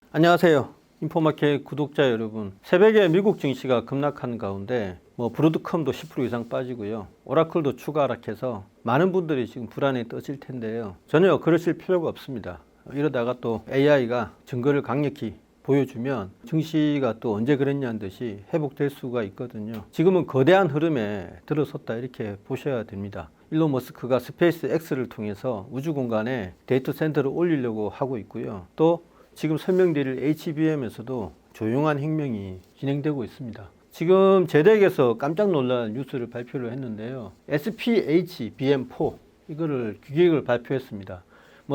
안녕하세요. 인포마켓 구독자 여러분. 새벽에 미국 증시가 급락한 가운데 브로드컴도 10% 이상 빠지고요. 오라클도 추가 하락해서 많은 분들이 지금 불안에 떠질 텐데요. 전혀 그러실 필요가 없습니다. 이러다가 또 AI가 증거를 강력히 보여주면 증시가 또 언제 그랬냐는 듯이 회복될 수가 있거든요. 지금은 거대한 흐름에 들어섰다 이렇게 보셔야 됩니다. 일론 머스크가 스페이스 X를 통해서 우주 공간에 데이터 센터를 올리려고 하고 있고요. 또 지금 설명드릴 HBM에서도 조용한 혁명이 진행되고 있습니다. 지금 제덱에서 깜짝 놀랄 뉴스를 발표를 했는데요. SPHBM4 이거를 규격을 발표했습니다.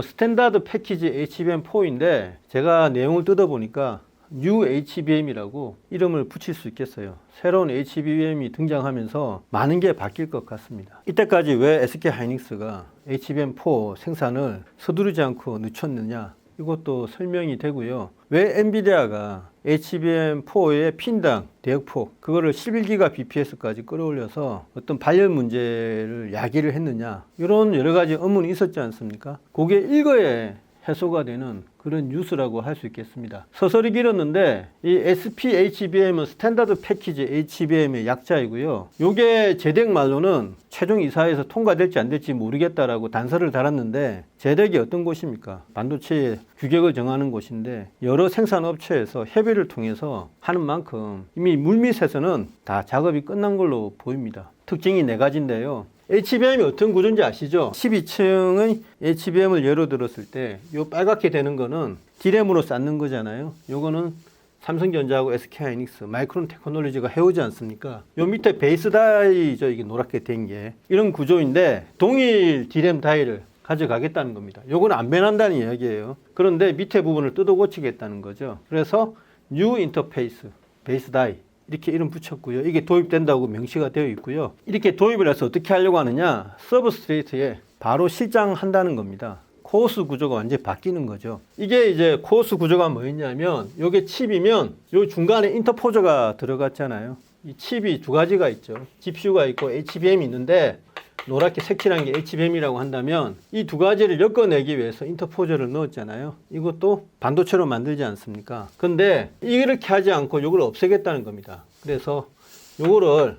스탠다드 패키지 HBM4인데 제가 내용을 뜯어보니까 New HBM이라고 이름을 붙일 수 있겠어요. 새로운 HBM이 등장하면서 많은 게 바뀔 것 같습니다. 이때까지 왜 SK하이닉스가 HBM4 생산을 서두르지 않고 늦췄느냐, 이것도 설명이 되고요. 왜 엔비디아가 HBM4의 핀당 대역폭 그거를 11기가 BPS까지 끌어올려서 어떤 발열 문제를 야기를 했느냐, 이런 여러 가지 의문이 있었지 않습니까? 그게 일거에 해소가 되는 그런 뉴스라고 할 수 있겠습니다. 서서히 길었는데 이 SPHBM은 스탠다드 패키지 HBM의 약자이고요. 요게 제덱 말로는 최종 이사회에서 통과될지 안 될지 모르겠다라고 단서를 달았는데, 제덱이 어떤 곳입니까? 반도체의 규격을 정하는 곳인데 여러 생산업체에서 협의를 통해서 하는 만큼 이미 물밑에서는 다 작업이 끝난 걸로 보입니다. 특징이 4가지인데요. HBM이 어떤 구조인지 아시죠? 12층의 HBM을 예로 들었을 때 요 빨갛게 되는 거는 D램으로 쌓는 거잖아요. 요거는 삼성전자하고 SK하이닉스, 마이크론 테크놀로지가 해오지 않습니까? 요 밑에 베이스 다이죠. 이게 노랗게 된 게. 이런 구조인데 동일 D램 다이를 가져가겠다는 겁니다. 요거는 안 변한다는 이야기예요. 그런데 밑에 부분을 뜯어 고치겠다는 거죠. 그래서 뉴 인터페이스, 베이스 다이 이렇게 이름 붙였고요. 이게 도입된다고 명시가 되어 있고요. 이렇게 도입을 해서 어떻게 하려고 하느냐, 서브스트레이트에 바로 실장한다는 겁니다. 코어스 구조가 완전히 바뀌는 거죠. 이게 이제 코어스 구조가 뭐였냐면, 요게 칩이면 요 중간에 인터포저가 들어갔잖아요. 이 칩이 2가지가 있죠. GPU가 있고 HBM이 있는데, 노랗게 색칠한 게 HBM이라고 한다면 이 2가지를 엮어내기 위해서 인터포저를 넣었잖아요. 이것도 반도체로 만들지 않습니까? 근데 이렇게 하지 않고 이걸 없애겠다는 겁니다. 그래서 이거를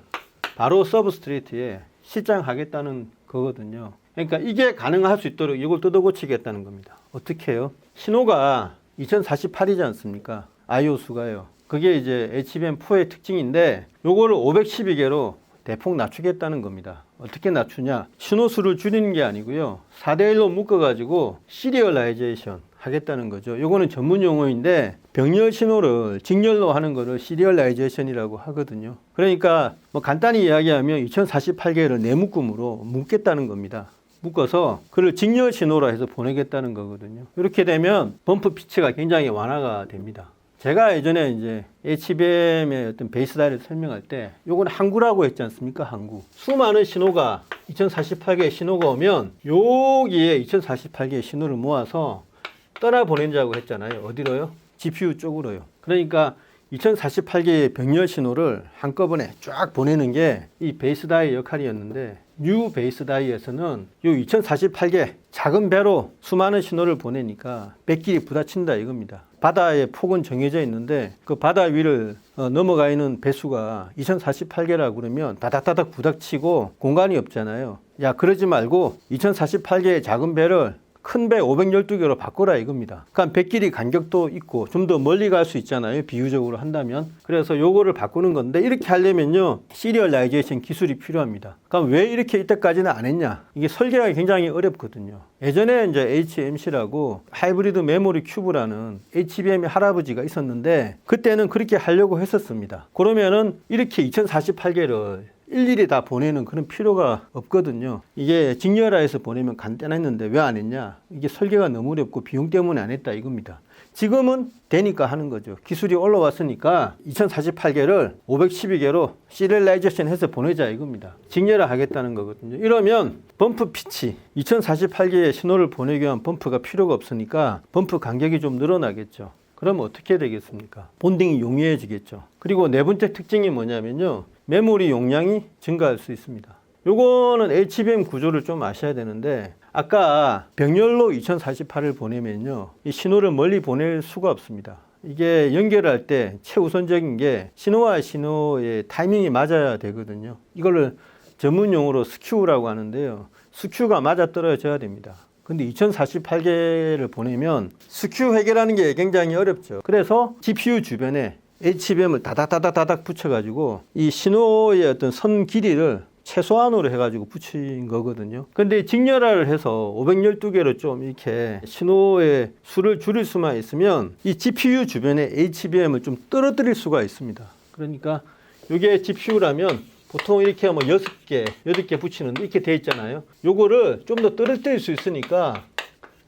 바로 서브스트레이트에 실장하겠다는 거거든요. 그러니까 이게 가능할 수 있도록 이걸 뜯어 고치겠다는 겁니다. 어떻게 해요? 신호가 2048이지 않습니까? IO 수가요. 그게 이제 HBM4의 특징인데 요거를 512개로 대폭 낮추겠다는 겁니다. 어떻게 낮추냐? 신호수를 줄이는 게 아니고요. 4대1로 묶어가지고 시리얼라이제이션 하겠다는 거죠. 요거는 전문 용어인데 병렬 신호를 직렬로 하는 거를 시리얼라이제이션이라고 하거든요. 그러니까 간단히 이야기하면 2048개를 내묶음으로 묶겠다는 겁니다. 묶어서 그걸 직렬 신호로 해서 보내겠다는 거거든요. 이렇게 되면 범프 피치가 굉장히 완화가 됩니다. 제가 예전에 이제 HBM의 어떤 베이스 다이를 설명할 때 요건 항구라고 했지 않습니까? 항구. 수많은 신호가 2048개의 신호가 오면 여기에 2048개의 신호를 모아서 떠나 보낸다고 했잖아요. 어디로요? GPU 쪽으로요. 그러니까 2048개의 병렬 신호를 한꺼번에 쫙 보내는 게 이 베이스 다이 역할이었는데, 뉴 베이스 다이에서는 요 2048개 작은 배로 수많은 신호를 보내니까 배끼리 부딪힌다 이겁니다. 바다의 폭은 정해져 있는데 그 바다 위를 넘어가 있는 배수가 2048개라고 그러면 다닥다닥 부닥치고 공간이 없잖아요. 야, 그러지 말고 2048개의 작은 배를 큰 배 512개로 바꿔라 이겁니다. 그러니까 배끼리 간격도 있고 좀 더 멀리 갈 수 있잖아요. 비유적으로 한다면. 그래서 요거를 바꾸는 건데, 이렇게 하려면요 시리얼라이제이션 기술이 필요합니다. 그럼 왜 이렇게 이때까지는 안 했냐? 이게 설계가 굉장히 어렵거든요. 예전에 이제 HMC라고 하이브리드 메모리 큐브라는 HBM의 할아버지가 있었는데 그때는 그렇게 하려고 했었습니다. 그러면은 이렇게 2048개를 일일이 다 보내는 그런 필요가 없거든요. 이게 직렬화해서 보내면 간단했는데 왜 안 했냐? 이게 설계가 너무 어렵고 비용 때문에 안 했다 이겁니다. 지금은 되니까 하는 거죠. 기술이 올라왔으니까 2048개를 512개로 시리얼라이제이션 해서 보내자 이겁니다. 직렬화 하겠다는 거거든요. 이러면 범프 피치, 2048개의 신호를 보내기 위한 범프가 필요가 없으니까 범프 간격이 좀 늘어나겠죠. 그러면 어떻게 되겠습니까? 본딩이 용이해지겠죠. 그리고 네 번째 특징이 뭐냐면요, 메모리 용량이 증가할 수 있습니다. 요거는 HBM 구조를 좀 아셔야 되는데, 아까 병렬로 2048을 보내면요, 이 신호를 멀리 보낼 수가 없습니다. 이게 연결할 때 최우선적인 게 신호와 신호의 타이밍이 맞아야 되거든요. 이거를 전문 용어로 스큐라고 하는데요. 스큐가 맞아 떨어져야 됩니다. 근데 2048개를 보내면 스큐 해결하는 게 굉장히 어렵죠. 그래서 GPU 주변에 HBM을 다닥다닥 붙여가지고 이 신호의 어떤 선 길이를 최소한으로 해가지고 붙인 거거든요. 근데 직렬화를 해서 512개로 좀 이렇게 신호의 수를 줄일 수만 있으면 이 GPU 주변에 HBM을 좀 떨어뜨릴 수가 있습니다. 그러니까 이게 GPU라면 보통 이렇게 뭐 6개, 8개 붙이는데 이렇게 돼 있잖아요. 요거를 좀 더 떨어뜨릴 수 있으니까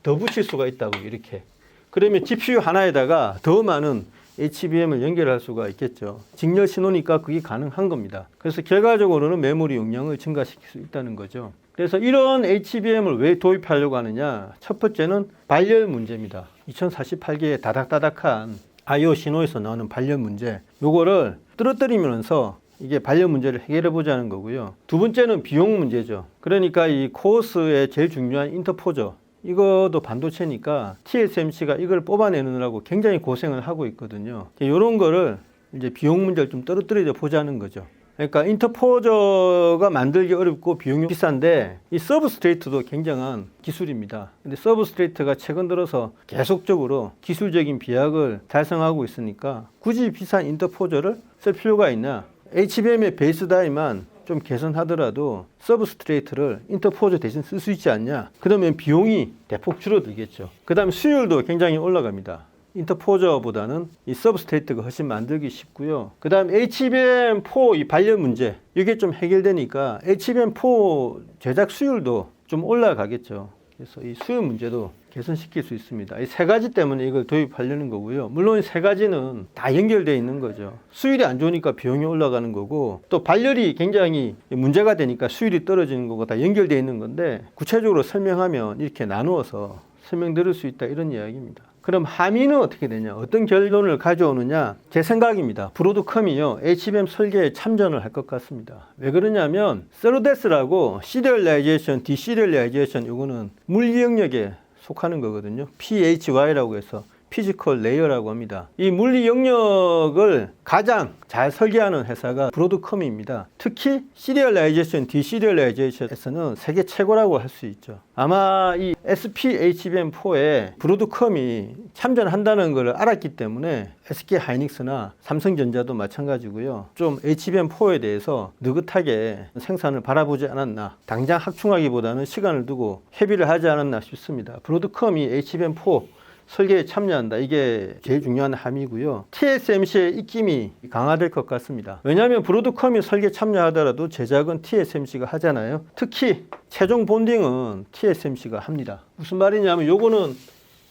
더 붙일 수가 있다고, 이렇게. 그러면 GPU 하나에다가 더 많은 HBM을 연결할 수가 있겠죠. 직렬 신호니까 그게 가능한 겁니다. 그래서 결과적으로는 메모리 용량을 증가시킬 수 있다는 거죠. 그래서 이런 HBM을 왜 도입하려고 하느냐? 첫 번째는 발열 문제입니다. 2048개의 다닥다닥한 I/O 신호에서 나오는 발열 문제, 요거를 떨어뜨리면서 이게 발열 문제를 해결해 보자는 거고요. 두 번째는 비용 문제죠. 그러니까 이 코어스의 제일 중요한 인터포저, 이것도 반도체니까 TSMC가 이걸 뽑아내느라고 굉장히 고생을 하고 있거든요. 이런 거를 이제 비용 문제를 좀 떨어뜨려 보자는 거죠. 그러니까 인터포저가 만들기 어렵고 비용이 비싼데 이 서브스트레이트도 굉장한 기술입니다. 근데 서브스트레이트가 최근 들어서 계속적으로 기술적인 비약을 달성하고 있으니까 굳이 비싼 인터포저를 쓸 필요가 있나? HBM의 베이스 다이만 좀 개선하더라도 서브스트레이트를 인터포저 대신 쓸 수 있지 않냐? 그러면 비용이 대폭 줄어들겠죠. 그 다음에 수율도 굉장히 올라갑니다. 인터포저보다는 이 서브스트레이트가 훨씬 만들기 쉽고요. 그 다음 HBM4 이 발열 문제, 이게 좀 해결되니까 HBM4 제작 수율도 좀 올라가겠죠. 그래서 이 수율 문제도 개선시킬 수 있습니다. 이 세 가지 때문에 이걸 도입하려는 거고요. 물론 이 세 가지는 다 연결되어 있는 거죠. 수율이 안 좋으니까 비용이 올라가는 거고, 또 발열이 굉장히 문제가 되니까 수율이 떨어지는 거고, 다 연결되어 있는 건데 구체적으로 설명하면 이렇게 나누어서 설명드릴 수 있다, 이런 이야기입니다. 그럼 함의는 어떻게 되냐? 어떤 결론을 가져오느냐? 제 생각입니다. 브로드컴이요, HBM 설계에 참전을 할 것 같습니다. 왜 그러냐면 서로데스라고 시리얼라이제이션, 디시리얼라이제이션, 이거는 물리 영역에 속하는 거거든요. PHY라고 해서 피지컬 레이어라고 합니다. 이 물리 영역을 가장 잘 설계하는 회사가 브로드컴입니다. 특히 시리얼라이제이션, 디시리얼라이제이션에서는 세계 최고라고 할 수 있죠. 아마 이 SPHBM4에 브로드컴이 참전한다는 걸 알았기 때문에 SK 하이닉스나 삼성전자도 마찬가지고요. 좀 HBM4에 대해서 느긋하게 생산을 바라보지 않았나. 당장 확충하기보다는 시간을 두고 협의를 하지 않았나 싶습니다. 브로드컴이 HBM4 설계에 참여한다. 이게 제일 중요한 함이고요. TSMC의 입김이 강화될 것 같습니다. 왜냐하면 브로드컴이 설계 참여하더라도 제작은 TSMC가 하잖아요. 특히 최종 본딩은 TSMC가 합니다. 무슨 말이냐면 요거는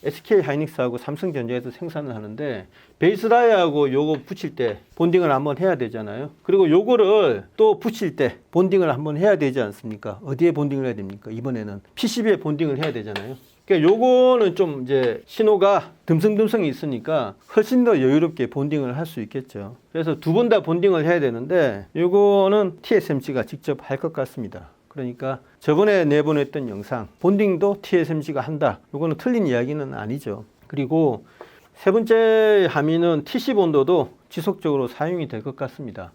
SK 하이닉스하고 삼성전자에서 생산을 하는데 베이스 다이하고 요거 붙일 때 본딩을 한번 해야 되잖아요. 그리고 요거를 또 붙일 때 본딩을 한번 해야 되지 않습니까? 어디에 본딩을 해야 됩니까? 이번에는 PCB에 본딩을 해야 되잖아요. 그러니까 요거는 좀 이제 신호가 듬성듬성이 있으니까 훨씬 더 여유롭게 본딩을 할 수 있겠죠. 그래서 두 번 다 본딩을 해야 되는데 요거는 TSMC가 직접 할 것 같습니다. 그러니까 저번에 내보냈던 영상 본딩도 TSMC가 한다. 요거는 틀린 이야기는 아니죠. 그리고 세 번째 함의는 TC 본도도 지속적으로 사용이 될 것 같습니다.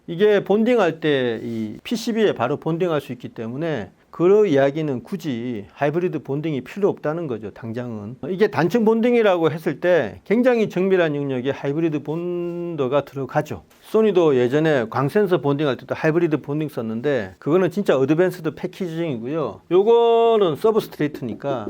이게 본딩할 때 이 PCB에 바로 본딩할 수 있기 때문에 그 이야기는 굳이 하이브리드 본딩이 필요 없다는 거죠, 당장은. 이게 단층 본딩이라고 했을 때 굉장히 정밀한 영역에 하이브리드 본더가 들어가죠. 소니도 예전에 광센서 본딩할 때도 하이브리드 본딩 썼는데 그거는 진짜 어드밴스드 패키징이고요. 요거는 서브스트레이트니까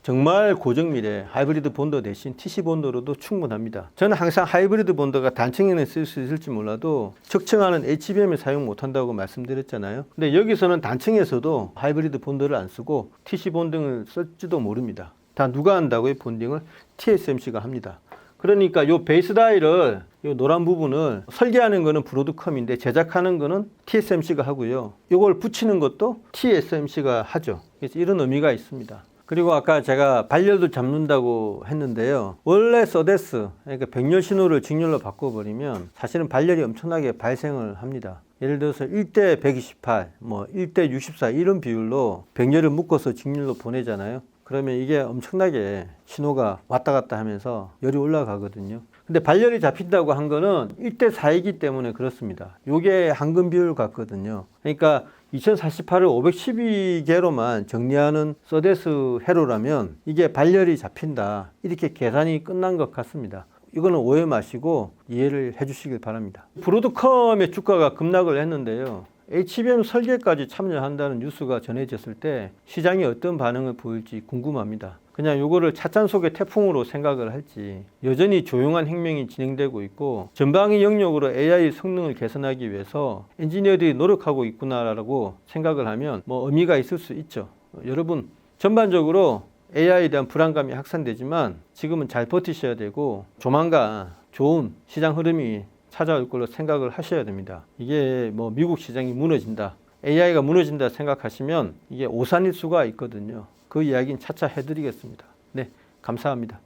정말 고정밀의 하이브리드 본더 대신 TC 본더로도 충분합니다. 저는 항상 하이브리드 본더가 단층에는 쓸 수 있을지 몰라도 적층하는 HBM에 사용 못한다고 말씀드렸잖아요. 근데 여기서는 단층에서도 하이브리드 본더를 안 쓰고 TC 본딩을 쓸지도 모릅니다. 다 누가 한다고요? 본딩을 TSMC가 합니다. 그러니까 요 베이스 다이를, 요 노란 부분을 설계하는 거는 브로드컴인데 제작하는 거는 TSMC가 하고요. 요걸 붙이는 것도 TSMC가 하죠. 그래서 이런 의미가 있습니다. 그리고 아까 제가 발열도 잡는다고 했는데요. 원래 서데스, 그러니까 병렬 신호를 직렬로 바꿔버리면 사실은 발열이 엄청나게 발생을 합니다. 예를 들어서 1대 128, 뭐 1대 64 이런 비율로 병렬을 묶어서 직렬로 보내잖아요. 그러면 이게 엄청나게 신호가 왔다 갔다 하면서 열이 올라가거든요. 근데 발열이 잡힌다고 한 거는 1대 4이기 때문에 그렇습니다. 요게 황금 비율 같거든요. 그러니까 2048을 512개로만 정리하는 서데스 회로라면 이게 발열이 잡힌다. 이렇게 계산이 끝난 것 같습니다. 이거는 오해 마시고 이해를 해 주시길 바랍니다. 브로드컴의 주가가 급락을 했는데요. HBM 설계까지 참여한다는 뉴스가 전해졌을 때 시장이 어떤 반응을 보일지 궁금합니다. 그냥 요거를 찻잔 속의 태풍으로 생각을 할지 여전히 조용한 혁명이 진행되고 있고 전방위 영역으로 AI 성능을 개선하기 위해서 엔지니어들이 노력하고 있구나라고 생각을 하면 뭐 의미가 있을 수 있죠. 여러분 전반적으로 AI에 대한 불안감이 확산되지만 지금은 잘 버티셔야 되고 조만간 좋은 시장 흐름이 찾아올 걸로 생각을 하셔야 됩니다. 이게 뭐 미국 시장이 무너진다, AI가 무너진다 생각하시면 이게 오산일 수가 있거든요. 그 이야기는 차차 해드리겠습니다. 네, 감사합니다.